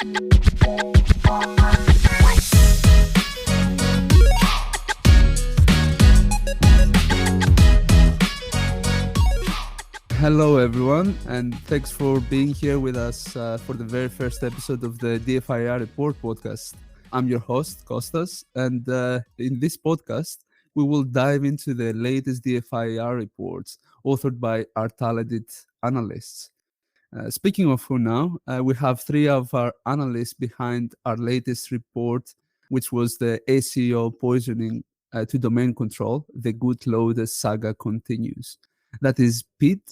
Hello, everyone, and thanks for being here with us for the very first episode of the DFIR Report podcast. I'm your host, Kostas, and in this podcast, we will dive into the latest DFIR reports authored by our talented analysts. Speaking of who now, we have three of our analysts behind our latest report, which was the SEO Poisoning to Domain Control, the Gootloader Saga Continues. That is Pete,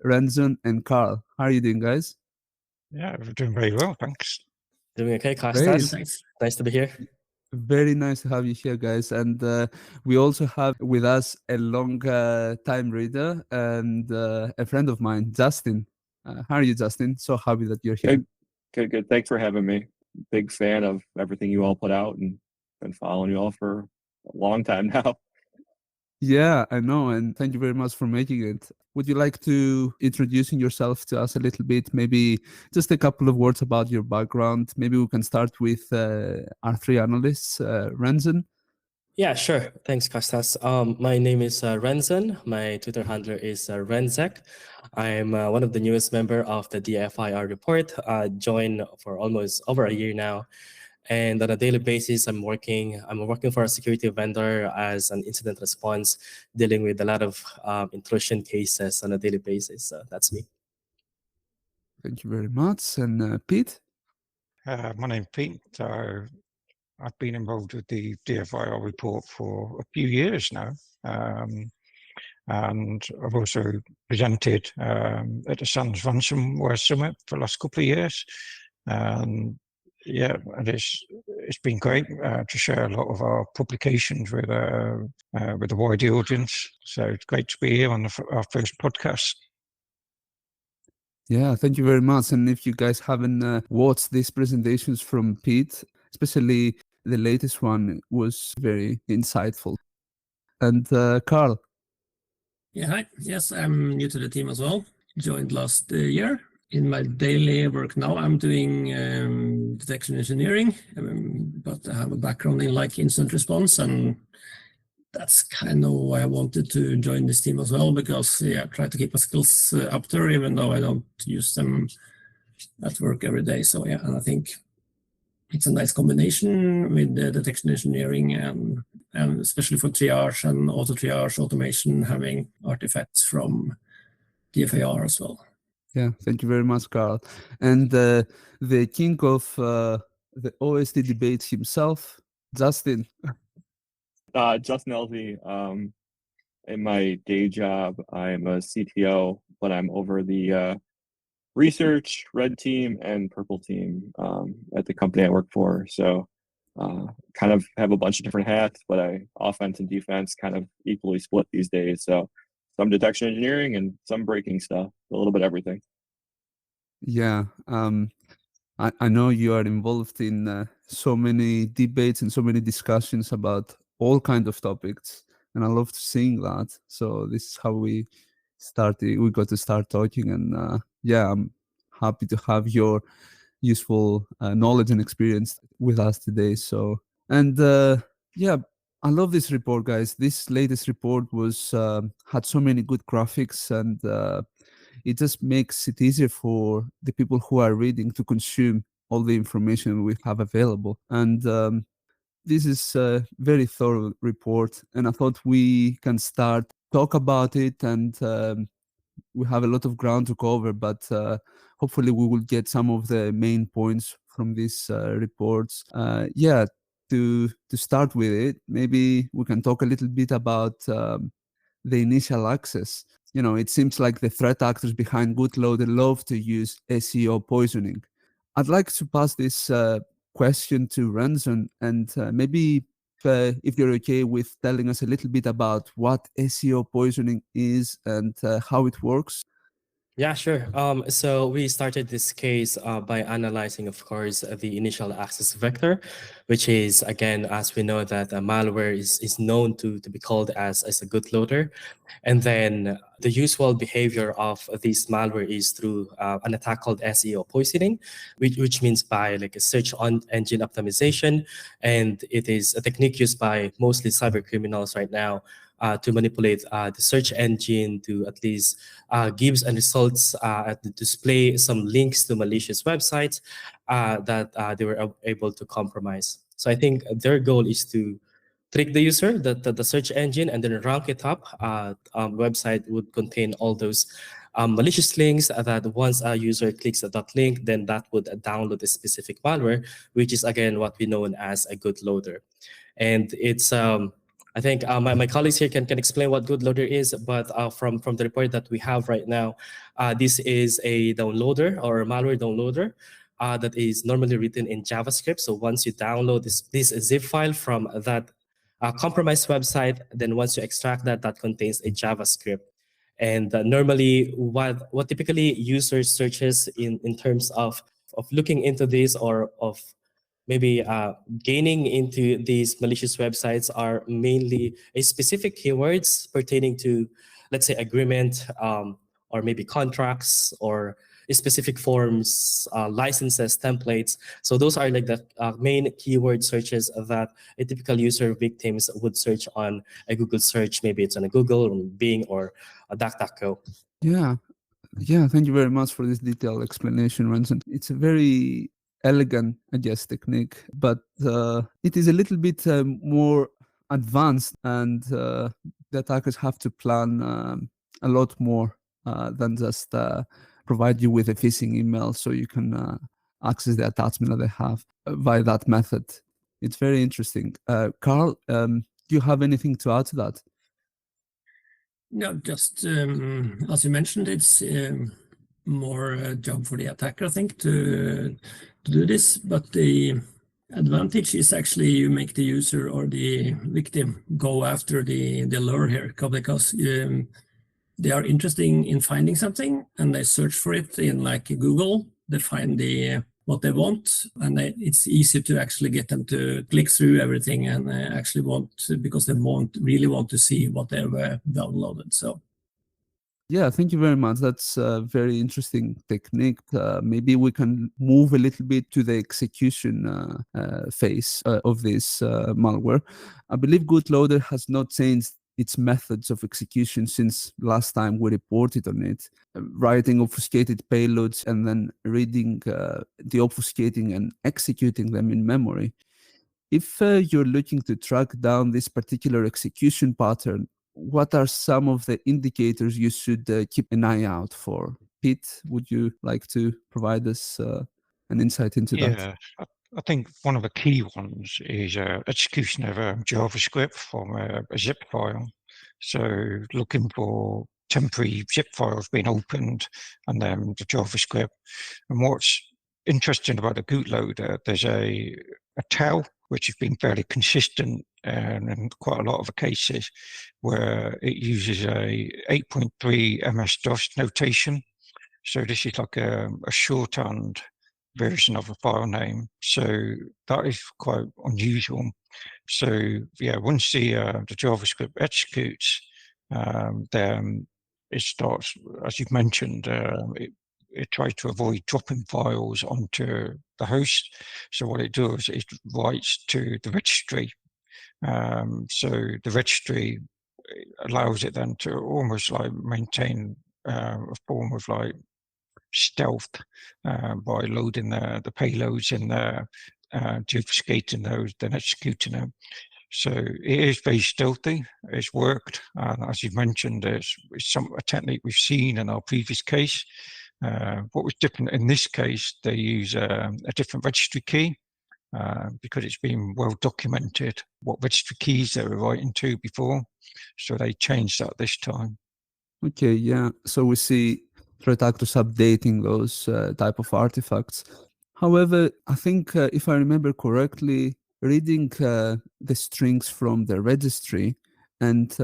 Renzen, and Carl. How are you doing, guys? Yeah, we're doing very well, thanks. Doing okay, Kostas. Thanks. Nice to be here. Very nice to have you here, guys. And we also have with us a long time reader and a friend of mine, Justin. How are you, Justin? So happy that you're here. Good. Thanks for having me. Big fan of everything you all put out and been following you all for a long time now. Yeah, I know. And thank you very much for making it. Would you like to introducing yourself to us a little bit? Maybe just a couple of words about your background. Maybe we can start with our three analysts, Renzen. Yeah, sure. Thanks, Kostas. My name is Renzen. My Twitter handle is Renzek. I'm one of the newest member of the DFIR report. Joined for almost over a year now. And on a daily basis, I'm working for a security vendor as an incident response, dealing with a lot of intrusion cases on a daily basis. So that's me. Thank you very much. And Pete? My name's Pete. So I've been involved with the DFIR report for a few years now. And I've also presented at the Sun's Ransomware Summit for the last couple of years. Yeah, and it's been great to share a lot of our publications with the wider audience. So it's great to be here on our first podcast. Yeah, thank you very much. And if you guys haven't watched these presentations from Pete, especially the latest one, was very insightful. And Carl? Yeah, hi. Yes, I'm new to the team as well. Joined last year. In my daily work now, I'm doing detection engineering, but I have a background in like incident response, and that's kind of why I wanted to join this team as well, because I try to keep my skills up there, even though I don't use them at work every day. So yeah, and I think it's a nice combination with the detection engineering and especially for triage and auto triage automation, having artifacts from DFIR as well. Yeah, thank you very much, Carl. And the king of the OSD debates himself, Justin. Justin Elsey. In my day job, I'm a CTO, but I'm over the research, red team, and purple team at the company I work for. So kind of have a bunch of different hats, but offense and defense kind of equally split these days. So some detection engineering and some breaking stuff, a little bit of everything. Yeah, I know you are involved in so many debates and so many discussions about all kinds of topics, and I love seeing that. So this is how we started. We got to start talking, and yeah, I'm happy to have your useful knowledge and experience with us today. So, and yeah, I love this report, guys. This latest report was had so many good graphics, and it just makes it easier for the people who are reading to consume all the information we have available. And this is a very thorough report, and I thought we can start talk about it, and we have a lot of ground to cover, but hopefully we will get some of the main points from these reports. Yeah, to start with it, maybe we can talk a little bit about the initial access. You know, it seems like the threat actors behind Gootloader love to use SEO poisoning. I'd like to pass this question to Renzen, and maybe if you're okay with telling us a little bit about what SEO poisoning is and how it works. Yeah, sure. So we started this case by analyzing, of course, the initial access vector, which is, again, as we know that malware is known to be called as a bootloader. And then the usual behavior of this malware is through an attack called SEO poisoning, which means by like a search engine optimization. And it is a technique used by mostly cyber criminals right now to manipulate the search engine to at least gives and results to display some links to malicious websites that they were able to compromise. So I think their goal is to trick the user, the search engine, and then rank it up. Website would contain all those malicious links that once a user clicks that link, then that would download a specific malware, which is again what we know as a Gootloader. And it's I think my colleagues here can explain what Gootloader is, but from the report that we have right now, this is a downloader or a malware downloader that is normally written in JavaScript. So once you download this zip file from that compromised website, then once you extract that, that contains a JavaScript. And normally what typically users searches in terms of looking into this or of maybe gaining into these malicious websites are mainly a specific keywords pertaining to, let's say, agreement or maybe contracts or specific forms, licenses, templates. So those are like the main keyword searches that a typical user victims would search on a Google search. Maybe it's on a Google, or Bing, or a DuckDuckGo. Yeah. Yeah, thank you very much for this detailed explanation, Ranson. It's a very elegant, I guess, technique, but it is a little bit more advanced, and the attackers have to plan a lot more than just provide you with a phishing email so you can access the attachment that they have via that method. It's very interesting. Carl, do you have anything to add to that? No, just as you mentioned, it's more a job for the attacker, I think, to do this. But the advantage is actually you make the user or the victim go after the lure here, because they are interested in finding something and they search for it in like Google. They find what they want, and it's easy to actually get them to click through everything and actually because they really want to see what they've downloaded. So yeah, thank you very much. That's a very interesting technique. Maybe we can move a little bit to the execution phase of this malware. I believe Gootloader has not changed its methods of execution since last time we reported on it, writing obfuscated payloads and then reading the obfuscating and executing them in memory. If you're looking to track down this particular execution pattern, what are some of the indicators you should keep an eye out for? Pete, would you like to provide us an insight into that? Yeah, I think one of the key ones is execution of JavaScript from a zip file. So looking for temporary zip files being opened and then the JavaScript. And what's interesting about the Gootloader, there's a tail which has been fairly consistent in quite a lot of the cases where it uses a 8.3 MS-DOS notation. So this is like a shorthand version of a file name. So that is quite unusual. So yeah, once the JavaScript executes, then it starts, as you've mentioned, it tries to avoid dropping files onto the host. So what it does, it writes to the registry. So the registry allows it then to almost like maintain a form of like stealth by loading the payloads in there, obfuscating those, then executing them. So it is very stealthy. It's worked, and as you've mentioned, it's a technique we've seen in our previous case. What was different in this case, they use a different registry key because it's been well documented what registry keys they were writing to before. So they changed that this time. Okay, yeah. So we see threat actors updating those type of artifacts. However, I think if I remember correctly, reading the strings from the registry and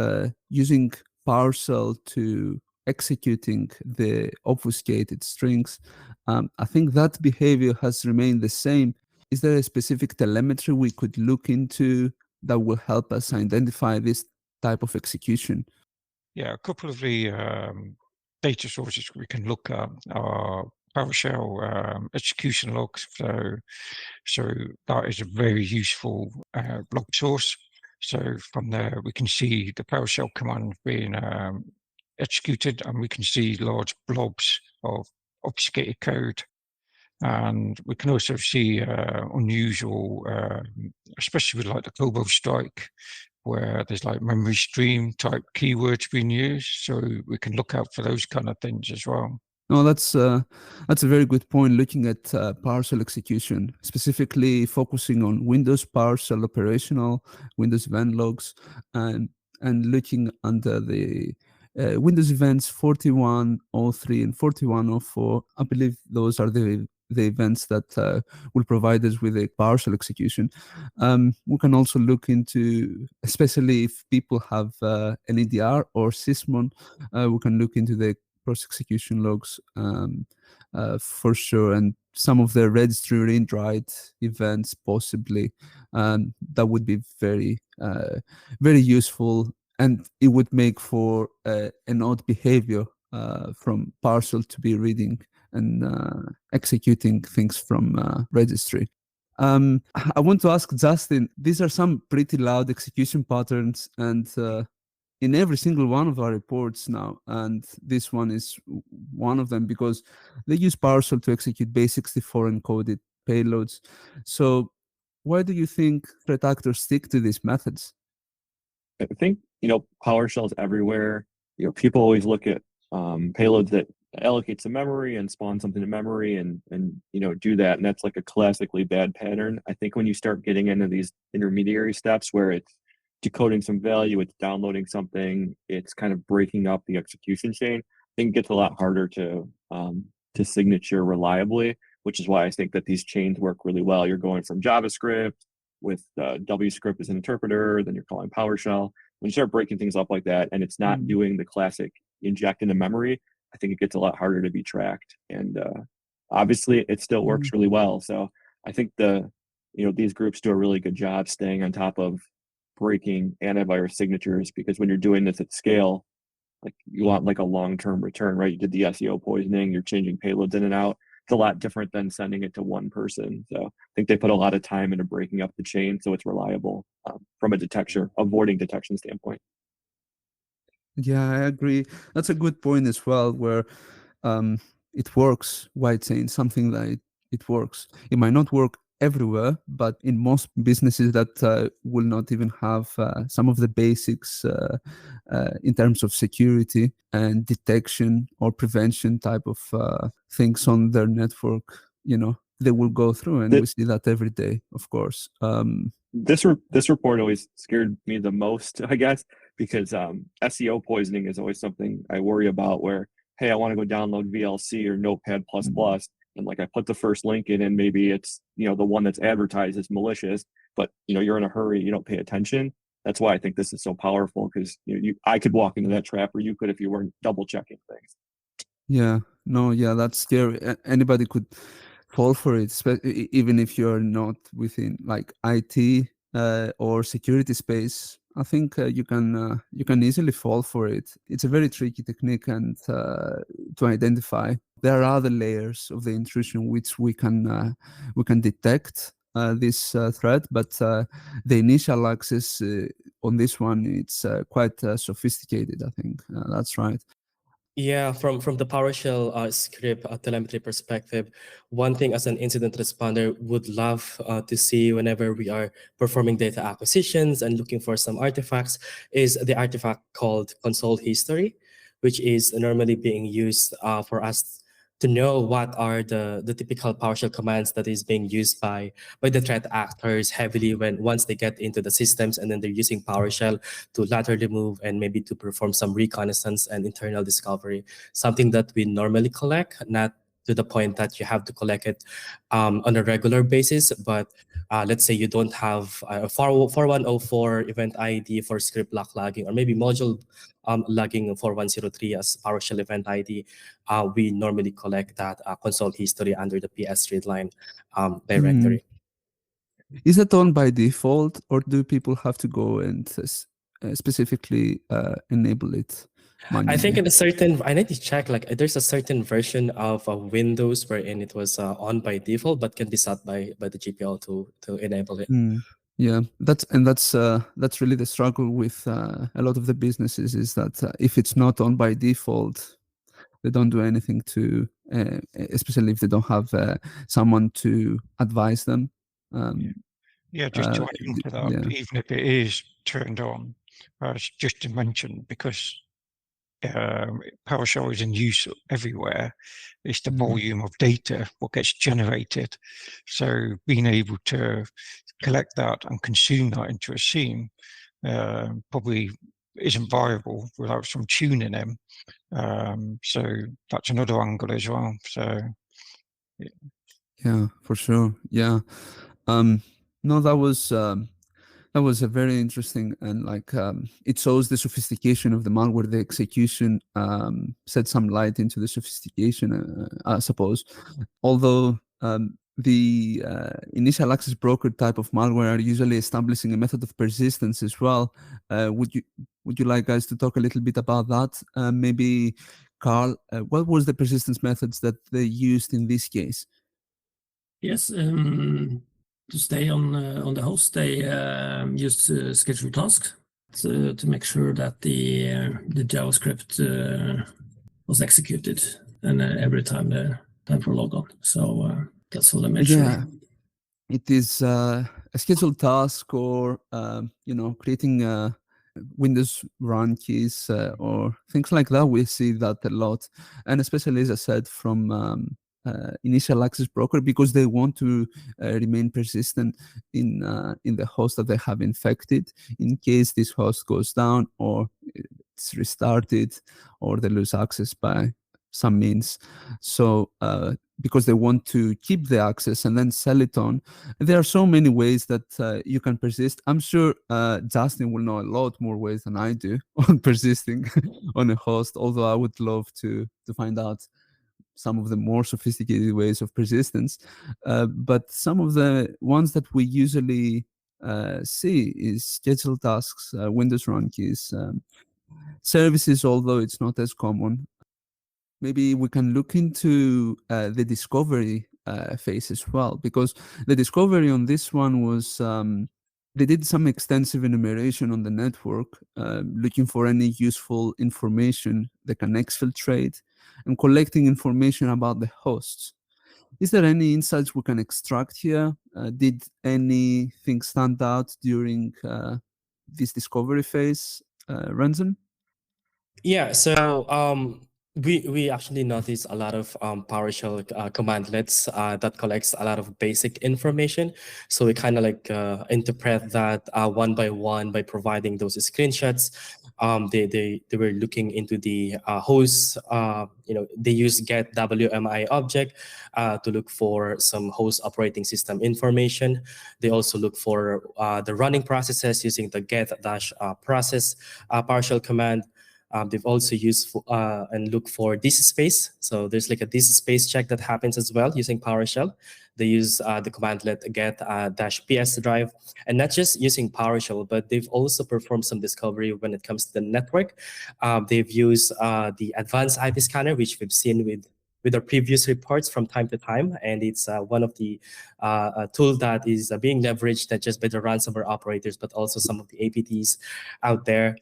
using PowerShell to executing the obfuscated strings. I think that behavior has remained the same. Is there a specific telemetry we could look into that will help us identify this type of execution? Yeah, a couple of the data sources we can look at are PowerShell execution logs. So that is a very useful log source. So from there, we can see the PowerShell command being executed, and we can see large blobs of obfuscated code. And we can also see unusual, especially with like the Kobo strike, where there's like memory stream type keywords being used. So we can look out for those kind of things as well. No, that's a very good point. Looking at PowerShell execution, specifically focusing on Windows PowerShell operational, Windows event logs, and looking under the Windows events 4103 and 4104. I believe those are the events that will provide us with a PowerShell execution. We can also look into, especially if people have an EDR or Sysmon, we can look into the cross execution logs for sure, and some of the registry read write events possibly. That would be very very useful, and it would make for an odd behavior from PowerShell to be reading and executing things from registry. I want to ask Justin, these are some pretty loud execution patterns, and in every single one of our reports now, and this one is one of them because they use PowerShell to execute base64 encoded payloads. So why do you think threat actors stick to these methods? I think, PowerShell's everywhere. People always look at payloads that allocate some memory and spawn something to memory and do that. And that's like a classically bad pattern. I think when you start getting into these intermediary steps where it's decoding some value, it's downloading something, it's kind of breaking up the execution chain, I think it gets a lot harder to signature reliably, which is why I think that these chains work really well. You're going from JavaScript with WScript as an interpreter, then you're calling PowerShell. When you start breaking things up like that and it's not doing the classic inject into memory, I think it gets a lot harder to be tracked. And obviously it still works really well. So I think these groups do a really good job staying on top of breaking antivirus signatures, because when you're doing this at scale, like you want like a long-term return, right? You did the SEO poisoning, you're changing payloads in and out. It's a lot different than sending it to one person. So I think they put a lot of time into breaking up the chain so it's reliable from a avoiding detection standpoint. Yeah, I agree. That's a good point as well, where it works, white chain, something that it works. It might not work everywhere, but in most businesses that will not even have some of the basics in terms of security and detection or prevention type of things on their network, they will go through, and we see that every day, of course. This report always scared me the most, I guess, because SEO poisoning is always something I worry about, where, hey, I want to go download VLC or Notepad++, and like I put the first link in and maybe it's, the one that's advertised is malicious, but you're in a hurry, you don't pay attention. That's why I think this is so powerful, because I could walk into that trap, or you could if you weren't double checking things. Yeah, no, yeah, that's scary. Anybody could fall for it, even if you're not within like IT or security space. I think you can easily fall for it. It's a very tricky technique and to identify. There are other layers of the intrusion which we can detect this threat, but the initial access on this one, it's quite sophisticated. I think that's right. Yeah, from the PowerShell script telemetry perspective, one thing as an incident responder would love to see whenever we are performing data acquisitions and looking for some artifacts is the artifact called console history, which is normally being used for us to know what are the typical PowerShell commands that is being used by the threat actors heavily once they get into the systems, and then they're using PowerShell to laterally move and maybe to perform some reconnaissance and internal discovery, something that we normally collect, not to the point that you have to collect it on a regular basis. But let's say you don't have a 4104 event ID for script block logging, or maybe module logging 4103 as PowerShell event ID. We normally collect that console history under the PS readline directory. Is that on by default, or do people have to go and specifically enable it manually? I think I need to check, like there's a certain version of Windows wherein it was on by default, but can be set by the GPL to enable it. Yeah, that's really the struggle with a lot of the businesses, is that if it's not on by default, they don't do anything to, especially if they don't have someone to advise them. Just to add into that, even if it is turned on, as Justin mentioned, because PowerShell is in use everywhere, it's the volume of data what gets generated. So being able to collect that and consume that into a scene probably isn't viable without some tuning in. So that's another angle as well. So yeah, for sure. Yeah. No, that was a very interesting, and like it shows the sophistication of the malware. The execution shed some light into the sophistication, I suppose. Although the initial access broker type of malware are usually establishing a method of persistence as well. Would you like guys to talk a little bit about that? Maybe Carl, what was the persistence methods that they used in this case? Yes, to stay on the host, they used scheduled tasks to make sure that the JavaScript was executed, and every time for logon. So that's all they made sure. Yeah, it is a scheduled task, or creating Windows run keys or things like that. We see that a lot, and especially, as I said, from initial access broker, because they want to remain persistent in the host that they have infected, in case this host goes down or it's restarted or they lose access by some means. So because they want to keep the access and then sell it on, there are so many ways that you can persist. I'm sure Justin will know a lot more ways than I do on persisting on a host, although I would love to find out some of the more sophisticated ways of persistence. But some of the ones that we usually see is scheduled tasks, Windows run keys, services, although it's not as common. Maybe we can look into the discovery phase as well, because the discovery on this one was they did some extensive enumeration on the network, looking for any useful information they can exfiltrate, and collecting information about the hosts. Is there any insights we can extract here? Did anything stand out during this discovery phase, Renzen? Yeah, so we actually noticed a lot of PowerShell commandlets that collects a lot of basic information. So we kind of like interpret that one by one by providing those screenshots. They were looking into the host. They use get WMI object to look for some host operating system information. They also look for the running processes using the get process PowerShell command. They've also used and look for disk space. So there's like a disk space check that happens as well using PowerShell. They use the commandlet get -ps drive, and not just using PowerShell, but they've also performed some discovery when it comes to the network. They've used the advanced IP scanner, which we've seen with our previous reports from time to time, and it's one of the tool that is being leveraged not just by the ransomware operators, but also some of the APTs out there.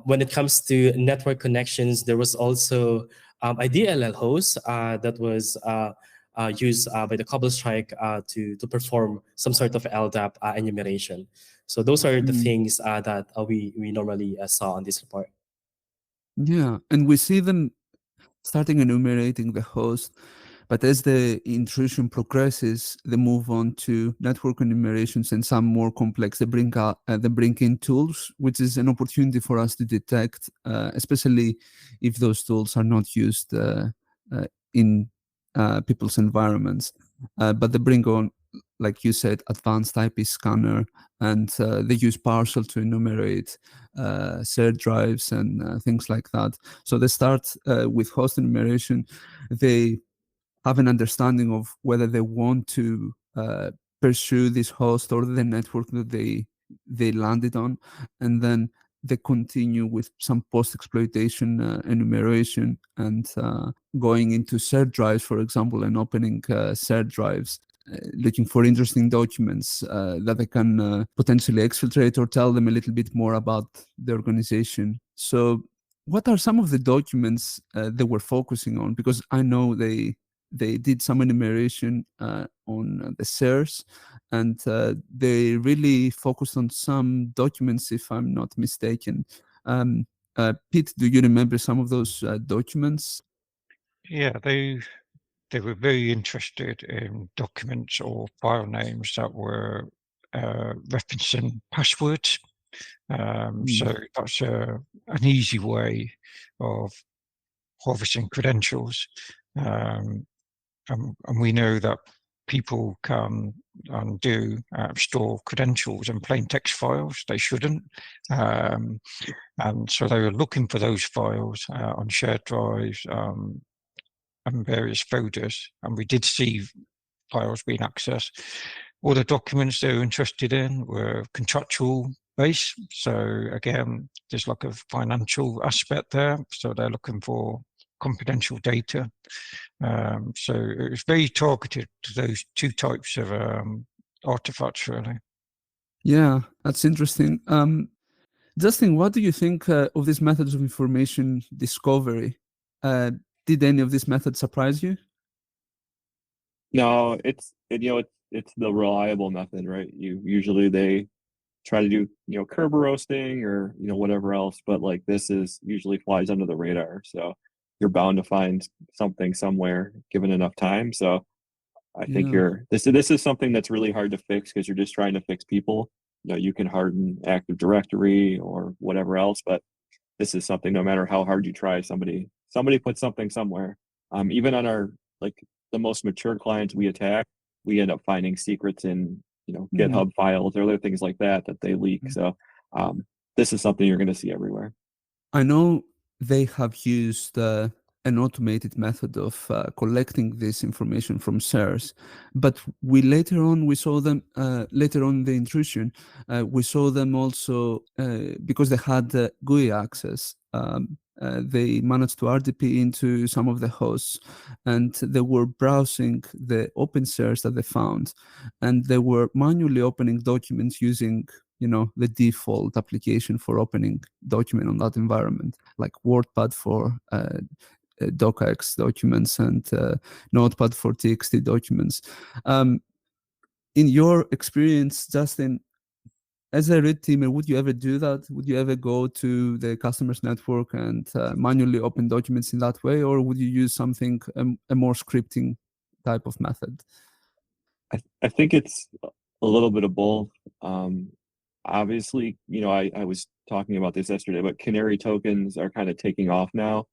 When it comes to network connections, there was also a DLL host that was used by the CobbleStrike to perform some sort of LDAP enumeration. So those are the things that we normally saw on this report. Yeah, and we see them starting enumerating the host, but as the intrusion progresses, they move on to network enumerations and some more complex. They bring in tools, which is an opportunity for us to detect, especially if those tools are not used in people's environments. But they bring on, like you said, advanced IP scanner, and they use PowerShell to enumerate shared drives and things like that. So they start with host enumeration. They have an understanding of whether they want to pursue this host or the network that they landed on, and then they continue with some post-exploitation enumeration and going into shared drives, for example, and opening shared drives, looking for interesting documents that they can potentially exfiltrate or tell them a little bit more about the organization. So what are some of the documents they were focusing on? Because I know they did some enumeration on the shares, and they really focused on some documents, if I'm not mistaken. Pete, do you remember some of those documents? Yeah, they were very interested in documents or file names that were referencing passwords. So that's an easy way of harvesting credentials. And we know that people can and do store credentials in plain text files. They shouldn't. And so they were looking for those files on shared drives and various folders. And we did see files being accessed. All the documents they were interested in were contractual based. So again, there's like a financial aspect there. So they're looking for confidential data. So it was very targeted to those two types of artifacts, really. Yeah, that's interesting. Justin, what do you think of these methods of information discovery? Did any of these methods surprise you? No, it's the reliable method, right? Usually they try to do Kerber roasting or whatever else, but like this is usually flies under the radar. So you're bound to find something somewhere given enough time. So I think this is something that's really hard to fix because you're just trying to fix people. You can harden Active Directory or whatever else, but this is something, no matter how hard you try, somebody put something somewhere. Even on our the most mature clients we attack, we end up finding secrets in GitHub files or other things like that they leak. So this is something you're going to see everywhere. I know they have used an automated method of collecting this information from shares, but we saw them later on in the intrusion. We saw them also because they had GUI access. They managed to RDP into some of the hosts, and they were browsing the open shares that they found, and they were manually opening documents using the default application for opening document on that environment, like WordPad for docx documents and Notepad for TXT documents. In your experience, Justin, as a red teamer, would you ever do that? Would you ever go to the customer's network and manually open documents in that way, or would you use something, a more scripting type of method? I think it's a little bit of both. Obviously, I was talking about this yesterday, but Canary Tokens are kind of taking off now.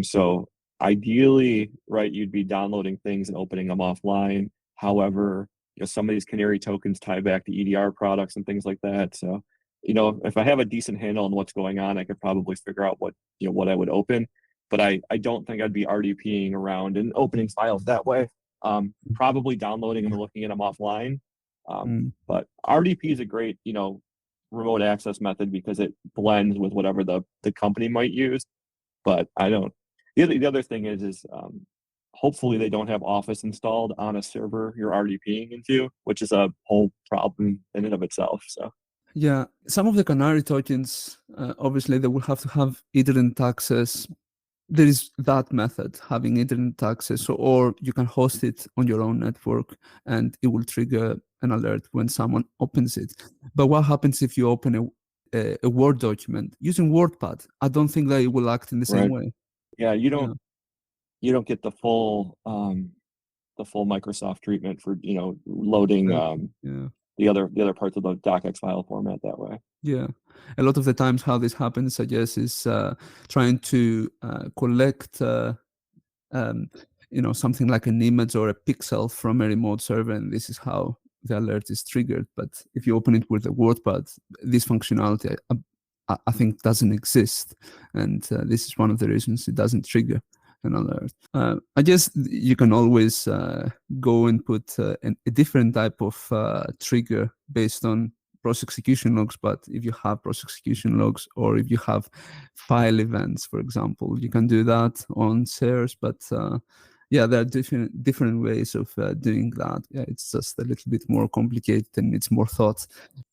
So ideally, right, you'd be downloading things and opening them offline. However, some of these Canary Tokens tie back to EDR products and things like that. So, if I have a decent handle on what's going on, I could probably figure out what I would open. But I don't think I'd be RDPing around and opening files that way. Probably downloading them and looking at them offline. But RDP is a great, remote access method because it blends with whatever the company might use. But I don't. The other thing is hopefully they don't have Office installed on a server you're RDPing into, which is a whole problem in and of itself. So yeah, some of the Canary tokens, obviously they will have to have internet access. There is that method, having internet access, or you can host it on your own network and it will trigger an alert when someone opens it. But what happens if you open a Word document using WordPad? I don't think that it will act in the same way. Yeah, you don't get the full Microsoft treatment for loading the other parts of the docx file format that way. Yeah, a lot of the times how this happens, I guess, is trying to collect something like an image or a pixel from a remote server, and this is how the alert is triggered. But if you open it with a WordPad, this functionality, I think, doesn't exist, and this is one of the reasons it doesn't trigger an alert. I guess you can always go and put a different type of trigger based on cross-execution logs, but if you have cross-execution logs, or if you have file events, for example, you can do that on shares. But yeah, there are different ways of doing that. Yeah, it's just a little bit more complicated and it's more thought.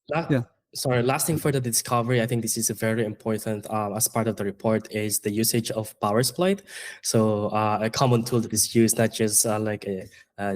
Yeah. Sorry, last thing for the discovery, I think this is a very important as part of the report, is the usage of PowerSpit. So a common tool that is used, not just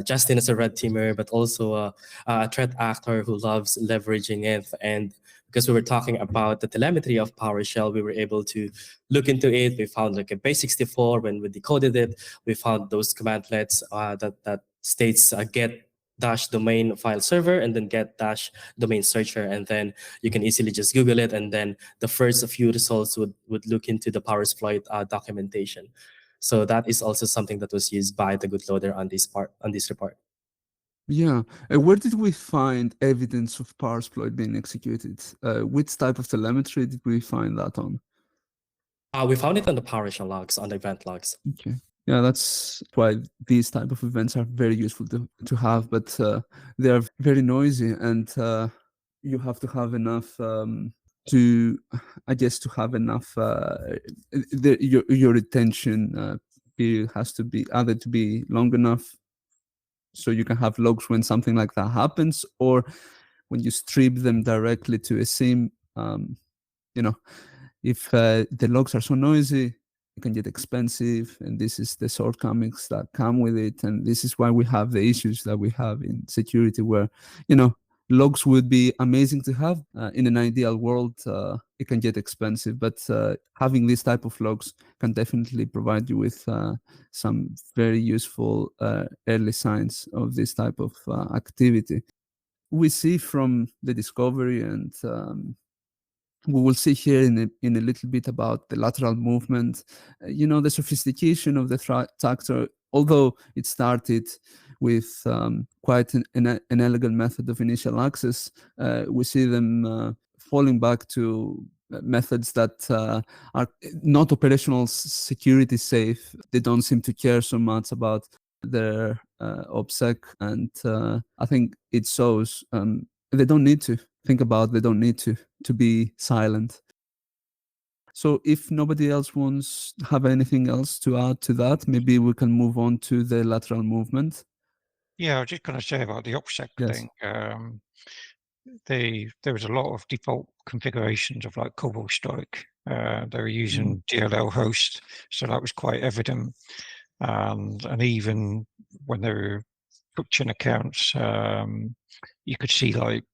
Justin as a red teamer, but also a threat actor who loves leveraging it. And because we were talking about the telemetry of PowerShell, we were able to look into it. We found like a base64. When we decoded it, we found those commandlets that states get -domain file server and then get -domain searcher, and then you can easily just Google it, and then the first few results would look into the PowerSpit documentation. So that is also something that was used by the Gootloader on this report. Yeah, where did we find evidence of PowerSpit being executed? Which type of telemetry did we find that on? We found it on the PowerShell logs, on the event logs. Okay. Yeah, that's why these type of events are very useful to have, but they are very noisy, and you have to have enough your retention period has to be either to be long enough so you can have logs when something like that happens, or when you strip them directly to a SIEM. If the logs are so noisy, it can get expensive, and this is the shortcomings that come with it. And this is why we have the issues that we have in security, where logs would be amazing to have. In an ideal world, it can get expensive, but having this type of logs can definitely provide you with some very useful early signs of this type of activity. We see from the discovery, and we will see here in a little bit about the lateral movement, the sophistication of the threat actor. Although it started with quite an elegant method of initial access, we see them falling back to methods that are not operational security safe. They don't seem to care so much about their OPSEC, and I think it shows they don't need to think about, they don't need to be silent. So if nobody else wants to have anything else to add to that, maybe we can move on to the lateral movement. Yeah, I was just going to say about the OPSEC thing. There was a lot of default configurations of like Cobalt Strike. They were using DLL host, so that was quite evident. And even when they were switching accounts, you could see like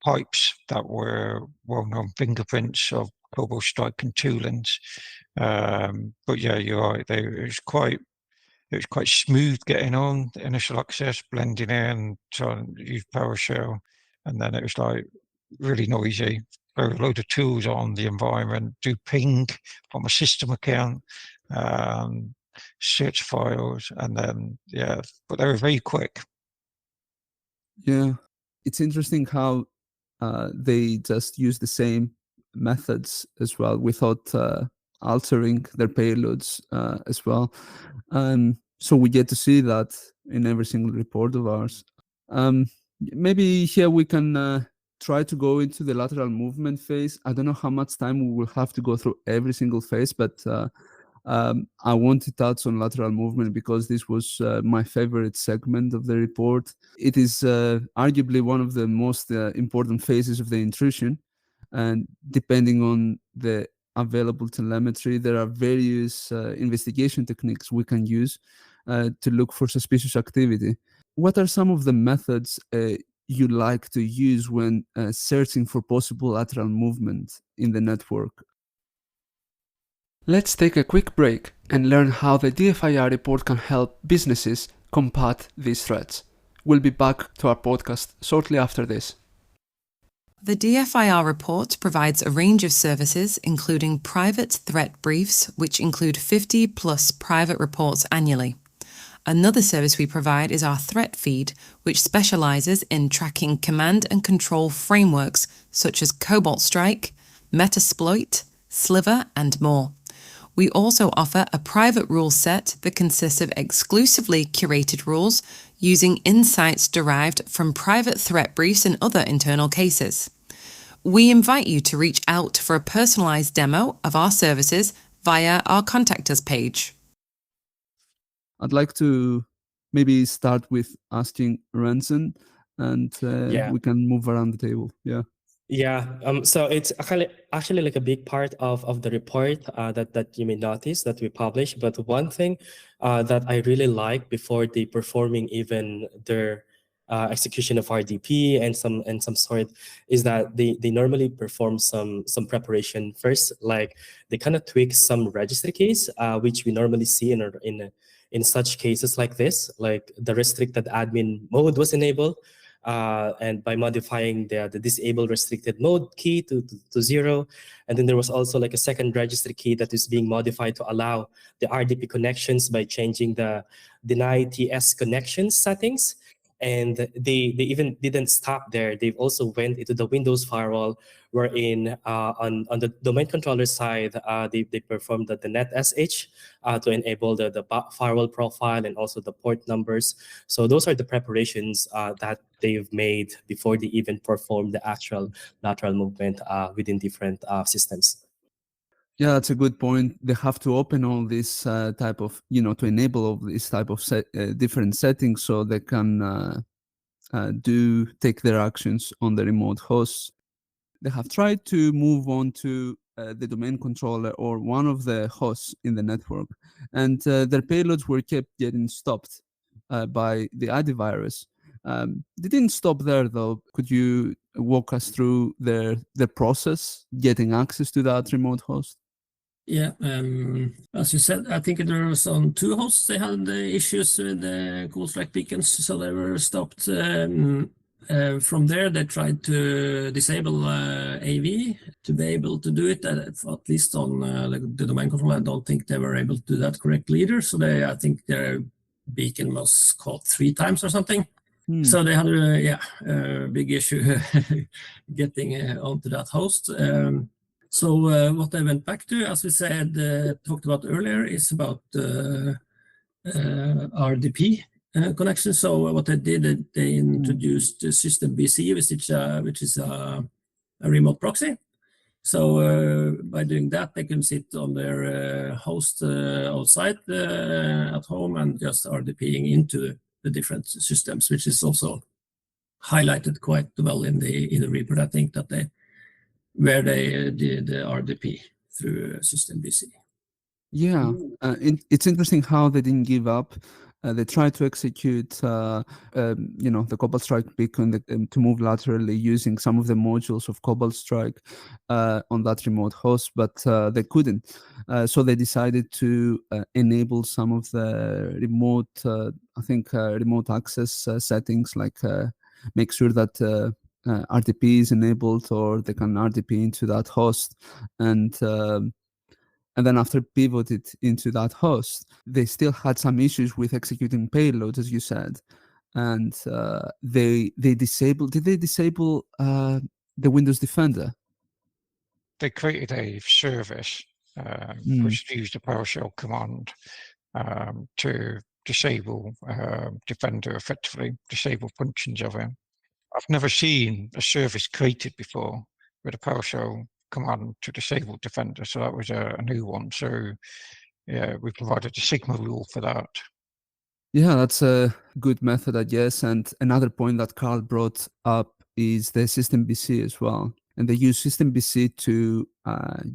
pipes that were well-known fingerprints of Cobalt Strike and toolings. But yeah, you're right. It was quite smooth getting on the initial access, blending in, trying to use PowerShell, and then it was like really noisy. Throw a load of tools on the environment, do ping from a system account, search files, and then but they were very quick. Yeah, it's interesting how they just use the same methods as well without altering their payloads as well. So we get to see that in every single report of ours. Maybe here we can try to go into the lateral movement phase. I don't know how much time we will have to go through every single phase, but I want to touch on lateral movement because this was my favorite segment of the report. It is arguably one of the most important phases of the intrusion, and depending on the available telemetry, there are various investigation techniques we can use to look for suspicious activity. What are some of the methods you like to use when searching for possible lateral movement in the network? Let's take a quick break and learn how the DFIR report can help businesses combat these threats. We'll be back to our podcast shortly after this. The DFIR report provides a range of services, including private threat briefs, which include 50+ private reports annually. Another service we provide is our threat feed, which specializes in tracking command and control frameworks such as Cobalt Strike, Metasploit, Sliver, and more. We also offer a private rule set that consists of exclusively curated rules using insights derived from private threat briefs and other internal cases. We invite you to reach out for a personalized demo of our services via our Contact Us page. I'd like to maybe start with asking Ranson, and we can move around the table. So it's actually like a big part of the report that you may notice that we publish. But one thing that I really like before the performing even their execution of RDP and some sort is that they normally perform some preparation first. Like they kind of tweak some registry keys, which we normally see in such cases like this, like the restricted admin mode was enabled. And by modifying the disable restricted mode key to 0. And then there was also like a second registry key that is being modified to allow the RDP connections by changing the deny TS connections settings. And they even didn't stop there. They've also went into the Windows firewall, wherein on the domain controller side, they performed the net SH to enable the firewall profile and also the port numbers. So those are the preparations that they've made before they even perform the actual lateral movement within different systems. Yeah, that's a good point. They have to open all this type of, to enable all this type of different settings so they can take their actions on the remote hosts. They have tried to move on to the domain controller or one of the hosts in the network, and their payloads were kept getting stopped by the antivirus. They didn't stop there, though. Could you walk us through their process getting access to that remote host? Yeah, as you said, I think there was on 2 hosts they had issues with the Cold Strike beacons, so they were stopped. From there, they tried to disable AV to be able to do it, at least on the domain control. I don't think they were able to do that correctly either. So I think their beacon was caught 3 times or something. So they had a big issue getting onto that host. So what they went back to, as we said, talked about earlier, is about RDP connection. So what they did, they introduced the System BC, which is a remote proxy. So by doing that, they can sit on their host outside at home and just RDPing into the different systems, which is also highlighted quite well in the report. I think that where they did the RDP through System BC. Yeah, it's interesting how they didn't give up. They tried to execute, the Cobalt Strike beacon to move laterally using some of the modules of Cobalt Strike on that remote host, but they couldn't. So they decided to enable some of the remote, remote access settings, like make sure that RDP is enabled, or they can RDP into that host, and then after pivoted into that host, they still had some issues with executing payloads, as you said, and they disabled. Did they disable the Windows Defender? They created a service which used a PowerShell command to disable Defender, effectively disable functions of it. I've never seen a service created before with a PowerShell command to disable Defender, so that was a new one. So yeah, we provided a Sigma rule for that. Yeah, that's a good method, I guess. And another point that Carl brought up is the System BC as well. And they use System BC to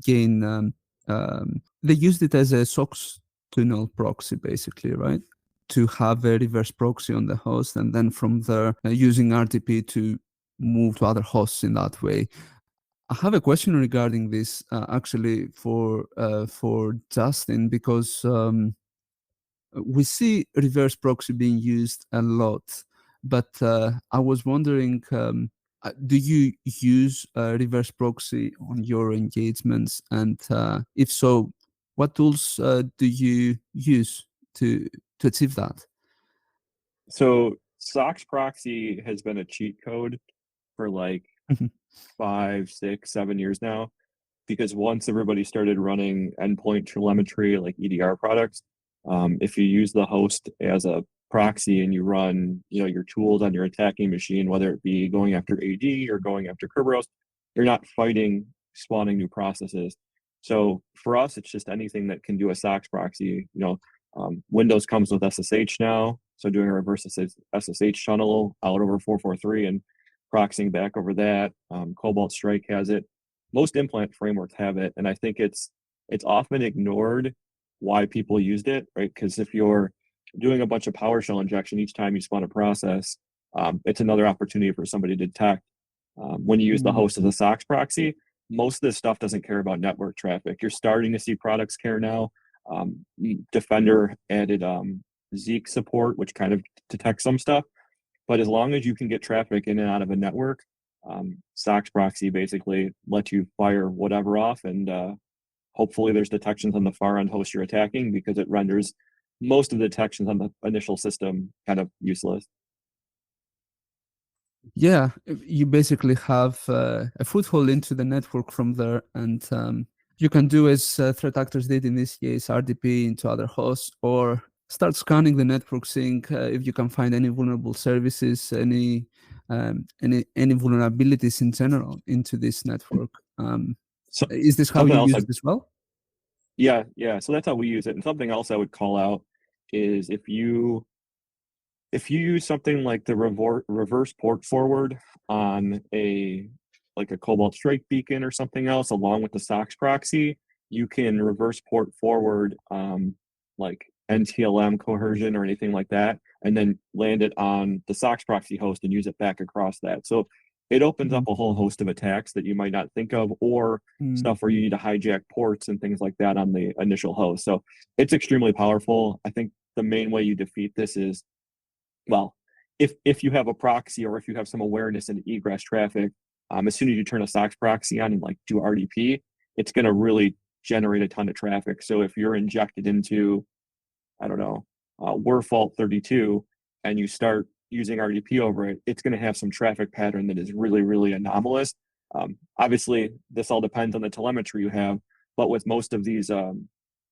gain. They used it as a SOX tunnel proxy, basically, right? To have a reverse proxy on the host, and then from there using RDP to move to other hosts in that way. I have a question regarding this actually for Justin, because we see reverse proxy being used a lot, but I was wondering, do you use reverse proxy on your engagements? And if so, what tools do you use to achieve that? So SOX proxy has been a cheat code for like 5, 6, 7 years now, because once everybody started running endpoint telemetry like EDR products, if you use the host as a proxy and you run, your tools on your attacking machine, whether it be going after AD or going after Kerberos, you're not fighting spawning new processes. So for us, it's just anything that can do a SOX proxy. Windows comes with SSH now, so doing a reverse SSH tunnel out over 443 and proxying back over that. Cobalt Strike has it. Most implant frameworks have it, and I think it's often ignored why people used it, right? Because if you're doing a bunch of PowerShell injection each time you spawn a process, it's another opportunity for somebody to detect. When you use the host as a SOX proxy, most of this stuff doesn't care about network traffic. You're starting to see products care now. Defender added Zeek support, which kind of detects some stuff. But as long as you can get traffic in and out of a network, SOX proxy basically lets you fire whatever off, and hopefully there's detections on the far end host you're attacking, because it renders most of the detections on the initial system kind of useless. Yeah, you basically have a foothold into the network from there, and you can do as threat actors did in this case, RDP into other hosts, or start scanning the network, seeing if you can find any vulnerable services, any vulnerabilities in general into this network. Is this how you use it as well? Yeah. So that's how we use it. And something else I would call out is if you use something like the reverse port forward on a Cobalt Strike beacon or something else, along with the SOX proxy, you can reverse port forward like NTLM coercion or anything like that, and then land it on the SOX proxy host and use it back across that. So it opens up a whole host of attacks that you might not think of, or stuff where you need to hijack ports and things like that on the initial host. So it's extremely powerful. I think the main way you defeat this is, well, if you have a proxy, or if you have some awareness in egress traffic, as soon as you turn a SOX proxy on and do RDP, it's going to really generate a ton of traffic. So if you're injected into, I don't know, Werfault 32, and you start using RDP over it, it's going to have some traffic pattern that is really, really anomalous. Obviously, this all depends on the telemetry you have, but with most of these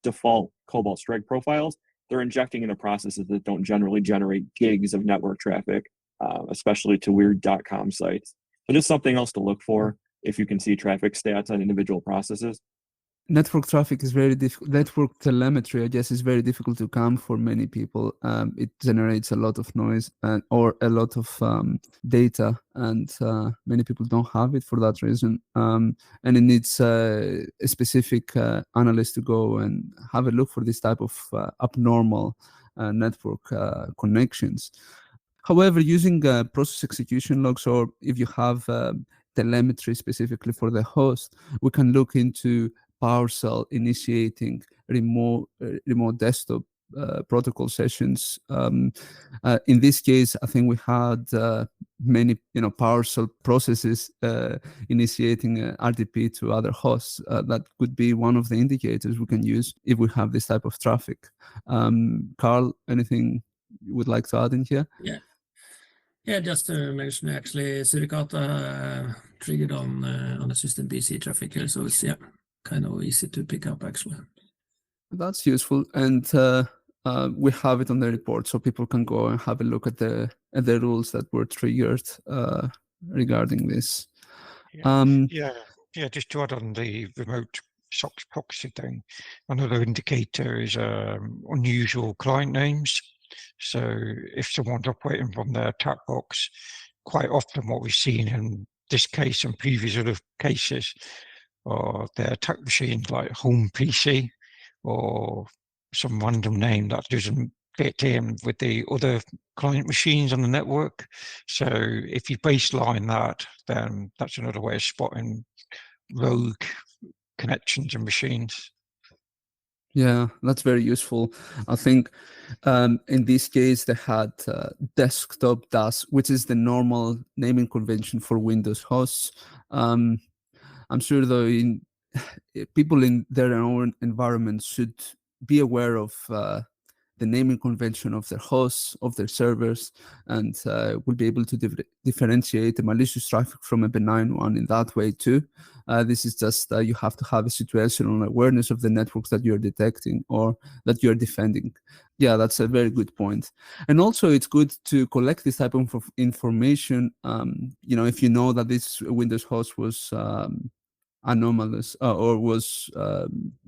default Cobalt Strike profiles, they're injecting into processes that don't generally generate gigs of network traffic, especially to weird .com sites. So just something else to look for if you can see traffic stats on individual processes. Network traffic is very difficult. Network telemetry, I guess, is very difficult to come for many people. It generates a lot of noise or a lot of data, and many people don't have it for that reason. And it needs a specific analyst to go and have a look for this type of abnormal network connections. However, using process execution logs, or if you have telemetry specifically for the host, we can look into PowerShell initiating remote desktop protocol sessions. In this case, I think we had many PowerShell processes initiating RDP to other hosts. That could be one of the indicators we can use if we have this type of traffic. Carl, anything you would like to add in here? Yeah, just to mention, actually, Suricata triggered on the system BC traffic here, so it's kind of easy to pick up, actually. That's useful, and we have it on the report, so people can go and have a look at the rules that were triggered regarding this. Just to add on the remote SOX proxy thing, another indicator is unusual client names. So if someone's operating from their attack box, quite often what we've seen in this case and previous other cases, or their attack machines like home PC or some random name that doesn't fit in with the other client machines on the network. So if you baseline that, then that's another way of spotting rogue connections and machines. Yeah, that's very useful. I think in this case, they had desktop DAS, which is the normal naming convention for Windows hosts. I'm sure, though, people in their own environment should be aware of the naming convention of their hosts, of their servers, and will be able to differentiate the malicious traffic from a benign one in that way too. This is just you have to have a situational awareness of the networks that you're detecting or that you're defending. Yeah, that's a very good point. And also, it's good to collect this type of information. If you know that this Windows host was anomalous or was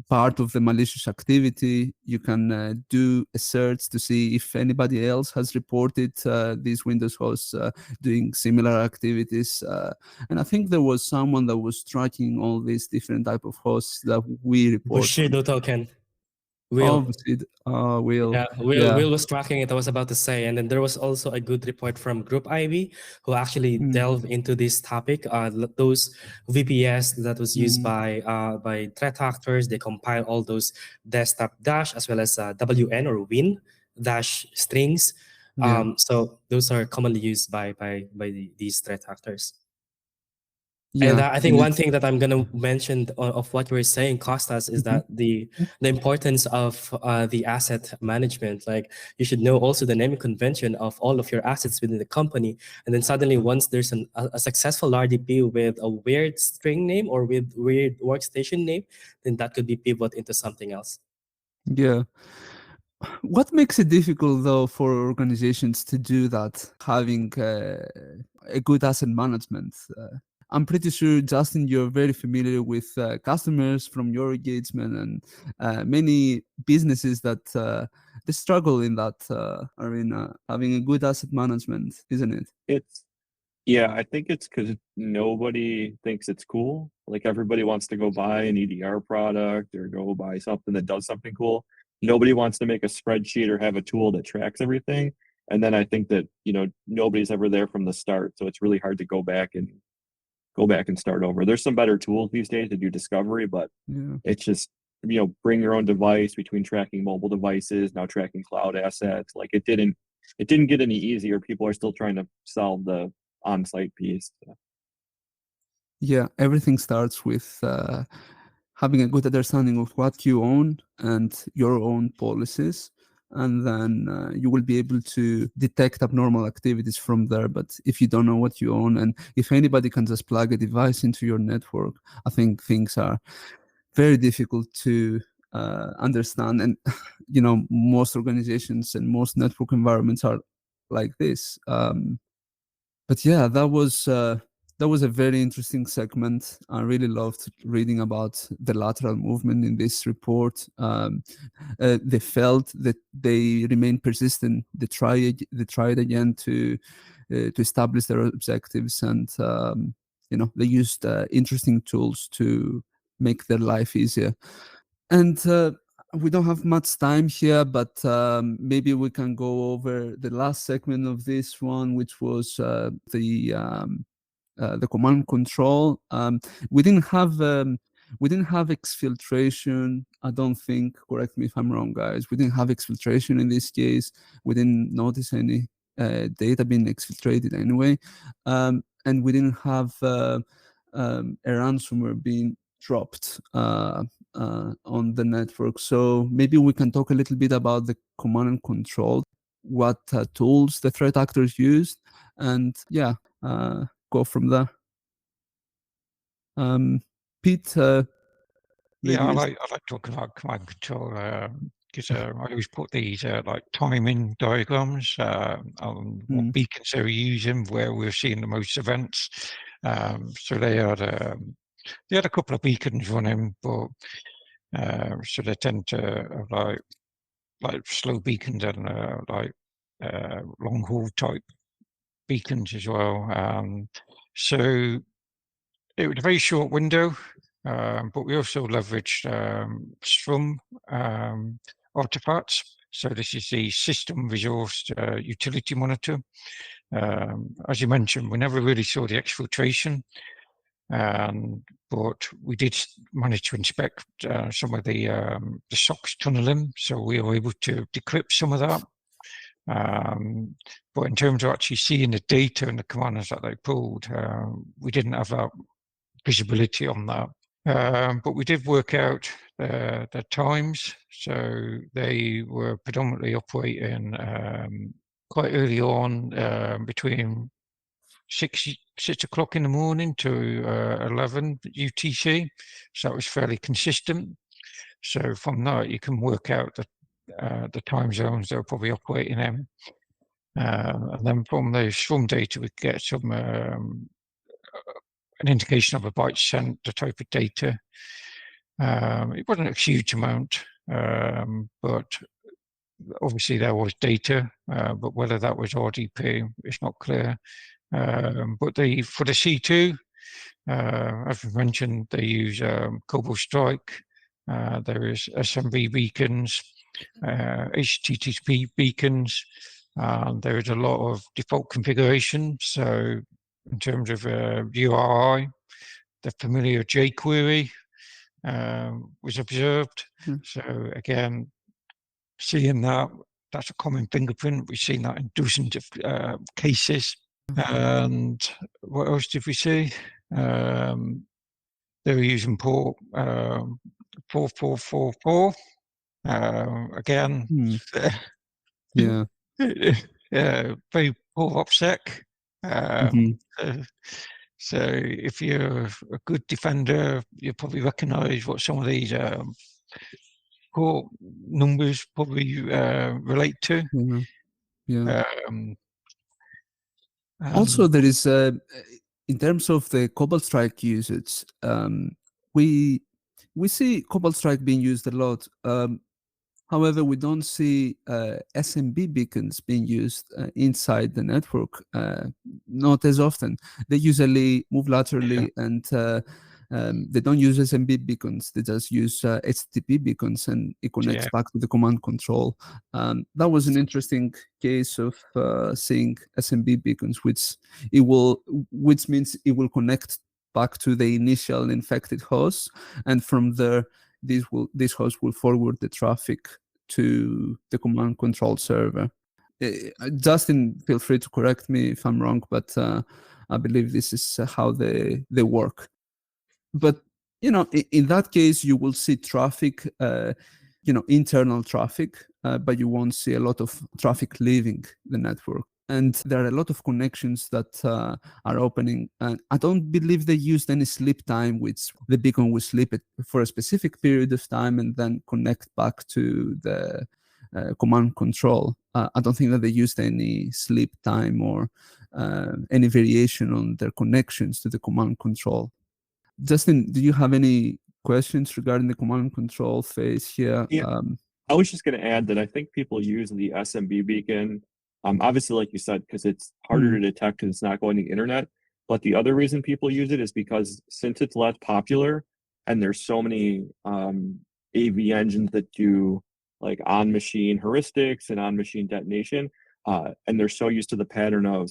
part of the malicious activity, you can do a search to see if anybody else has reported these Windows hosts doing similar activities. And I think there was someone that was tracking all these different type of hosts that we report. Bushido token. Will. Yeah, Will was tracking it, I was about to say. And then there was also a good report from Group IB who actually delved into this topic. Those VPS that was used by threat actors, they compile all those desktop dash as well as WN or win dash strings. So those are commonly used by these threat actors. Yeah, and I think one thing that I'm going to mention of what you were saying, Kostas, is that the importance of the asset management. Like, you should know also the naming convention of all of your assets within the company. And then suddenly, once there's a successful RDP with a weird string name or with weird workstation name, then that could be pivot into something else. Yeah. What makes it difficult, though, for organizations to do that, having a good asset management? I'm pretty sure, Justin, you're very familiar with customers from your engagement and many businesses that they struggle in that arena, having a good asset management, isn't it? Yeah, I think it's because nobody thinks it's cool. Like, everybody wants to go buy an EDR product or go buy something that does something cool. Nobody wants to make a spreadsheet or have a tool that tracks everything. And then I think that, nobody's ever there from the start. So it's really hard to go back and start over. There's some better tools these days to do discovery, but it's just, bring your own device between tracking mobile devices, now tracking cloud assets. Like, it didn't get any easier. People are still trying to solve the on-site piece. Yeah, everything starts with having a good understanding of what you own and your own policies. And then you will be able to detect abnormal activities from there. But if you don't know what you own, and if anybody can just plug a device into your network, I think things are very difficult to understand. And, most organizations and most network environments are like this. But yeah, that was a very interesting segment. I really loved reading about the lateral movement in this report. They felt that they remained persistent. They tried again to establish their objectives, and they used interesting tools to make their life easier. And we don't have much time here, but maybe we can go over the last segment of this one, which was the command control. We didn't have exfiltration. I don't think. Correct me if I'm wrong, guys. We didn't have exfiltration in this case. We didn't notice any data being exfiltrated anyway, and we didn't have a ransomware being dropped on the network. So maybe we can talk a little bit about the command and control, what tools the threat actors used, and go from there. Pete? Yeah, I like talking about command control because I always put these like timing diagrams on what beacons they were using, where we're seeing the most events. So they had a couple of beacons running, but so they tend to have like slow beacons and long haul type beacons as well. So it was a very short window, but we also leveraged Strum artifacts. So this is the system resource utility monitor. As you mentioned, we never really saw the exfiltration, but we did manage to inspect some of the SOX tunneling, so we were able to decrypt some of that. But in terms of actually seeing the data and the commands that they pulled, we didn't have that visibility on that. But we did work out the times. So they were predominantly operating quite early on, between 6 o'clock in the morning to 11 UTC. So it was fairly consistent. So from that, you can work out the time zones they're probably operating in. And then from the swarm data, we get some an indication of a byte sent, the type of data. It wasn't a huge amount, but obviously there was data, but whether that was RDP, it's not clear. But for the C2, as we mentioned, they use Cobalt Strike. There is SMB Beacons, HTTP Beacons. There is a lot of default configuration. So in terms of URI, the familiar jQuery was observed. So again, seeing that's a common fingerprint. We've seen that in dozens of cases. And what else did we see? They were using port 4444. Again, Yeah. very poor OPSEC. So if you're a good defender, you probably recognize what some of these port numbers probably relate to. Yeah. Also, there is, in terms of the Cobalt Strike usage, we see Cobalt Strike being used a lot. However, we don't see SMB beacons being used inside the network, not as often. They usually move laterally, and they don't use SMB beacons. They just use HTTP beacons, and it connects back to the command control. That was an interesting case of seeing SMB beacons, which means it will connect back to the initial infected host, and from there, this host will forward the traffic to the command control server. Justin, feel free to correct me if I'm wrong, but I believe this is how they work. But in that case, you will see traffic, internal traffic, but you won't see a lot of traffic leaving the network. And there are a lot of connections that are opening. And I don't believe they used any sleep time, which the beacon will sleep it for a specific period of time and then connect back to the command control. I don't think that they used any sleep time or any variation on their connections to the command control. Justin, do you have any questions regarding the command control phase here? Yeah. I was just going to add that I think people use the SMB beacon, obviously, like you said, because it's harder to detect because it's not going to the internet. But the other reason people use it is because since it's less popular and there's so many AV engines that do like on-machine heuristics and on-machine detonation, and they're so used to the pattern of,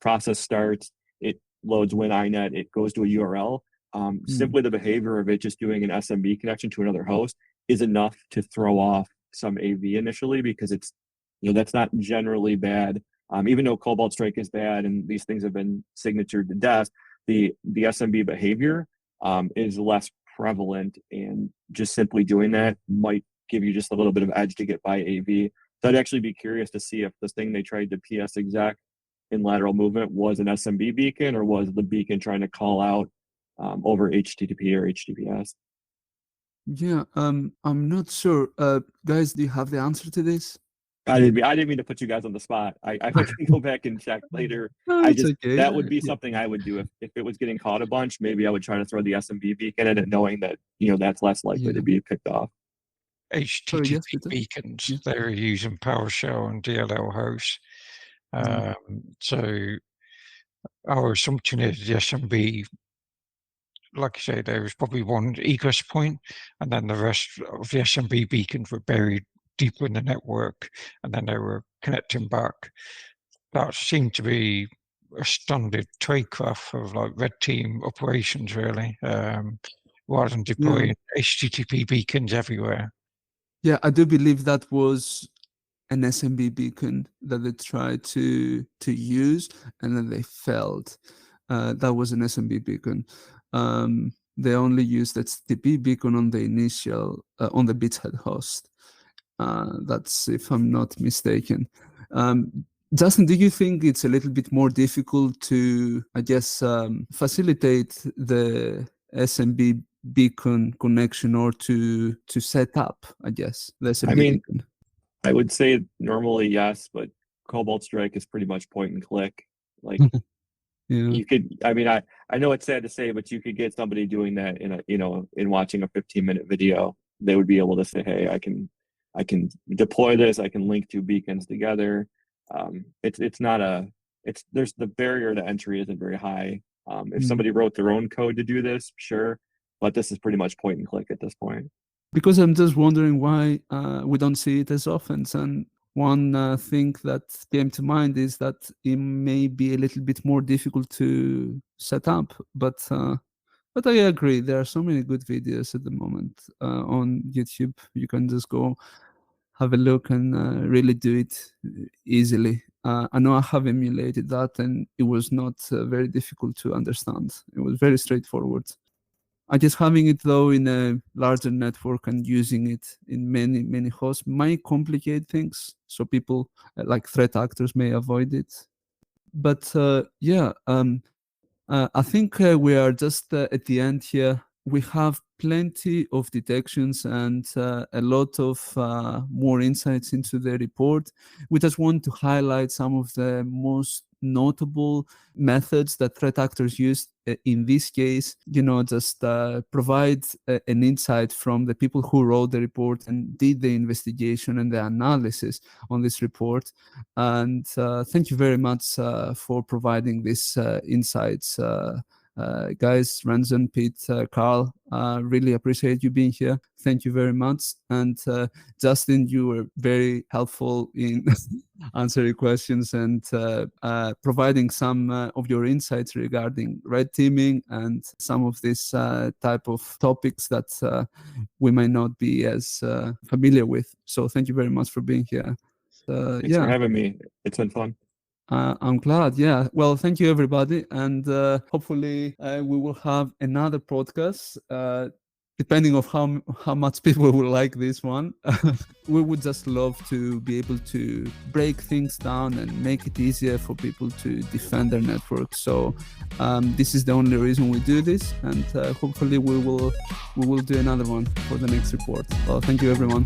process starts, it loads WinINet, it goes to a URL. Simply the behavior of it just doing an SMB connection to another host is enough to throw off some AV initially, because it's, that's not generally bad. Even though Cobalt Strike is bad and these things have been signatured to death, the SMB behavior is less prevalent, and just simply doing that might give you just a little bit of edge to get by AV. So I'd actually be curious to see if the thing they tried to PS exec in lateral movement was an SMB beacon, or was the beacon trying to call out over HTTP or HTTPS. Yeah, I'm not sure. Guys, do you have the answer to this? I didn't mean to put you guys on the spot. I can go back and check later. Okay. That would be something I would do if it was getting caught a bunch. Maybe I would try to throw the SMB beacon in it, knowing that that's less likely to be picked off. HTTP beacons, they're using PowerShell and DLL hosts. So our assumption is the SMB, like I say, there was probably one egress point, and then the rest of the SMB beacons were buried deeper in the network, and then they were connecting back. That seemed to be a standard tradecraft of like red team operations, really, rather than deploying HTTP beacons everywhere. Yeah, I do believe that was an SMB beacon that they tried to use, and then they failed. That was an SMB beacon. they only used HTTP beacon on the initial, on the beachhead host. That's if I'm not mistaken. Justin, do you think it's a little bit more difficult to, I guess, facilitate the SMB beacon connection or to set up, I guess, the SMB beacon? I would say normally yes, but Cobalt Strike is pretty much point and click. Like you could, I know it's sad to say, but you could get somebody doing that in watching a 15-minute video. They would be able to say, hey, I can deploy this, I can link two beacons together. There's the barrier to entry isn't very high. If somebody wrote their own code to do this, sure, but this is pretty much point and click at this point. Because I'm just wondering why we don't see it as often. And one thing that came to mind is that it may be a little bit more difficult to set up, but I agree. There are so many good videos at the moment on YouTube. You can just go have a look and really do it easily. I know I have emulated that, and it was not very difficult to understand. It was very straightforward. I guess having it though in a larger network and using it in many hosts might complicate things. So people like threat actors may avoid it. But I think we are just at the end here. We have plenty of detections and a lot of more insights into the report. We just want to highlight some of the most notable methods that threat actors use. In this case, just provide an insight from the people who wrote the report and did the investigation and the analysis on this report. And thank you very much for providing these insights. Guys, Ranzan, Pete, Carl, really appreciate you being here. Thank you very much. And Justin, you were very helpful in answering questions and providing some of your insights regarding red teaming and some of this type of topics that we might not be as familiar with. So thank you very much for being here. Thanks for having me. It's been fun. I'm glad. Yeah. Well, thank you, everybody. And hopefully we will have another podcast, depending on how much people will like this one. We would just love to be able to break things down and make it easier for people to defend their network. So this is the only reason we do this. And hopefully we will do another one for the next report. Well, thank you, everyone.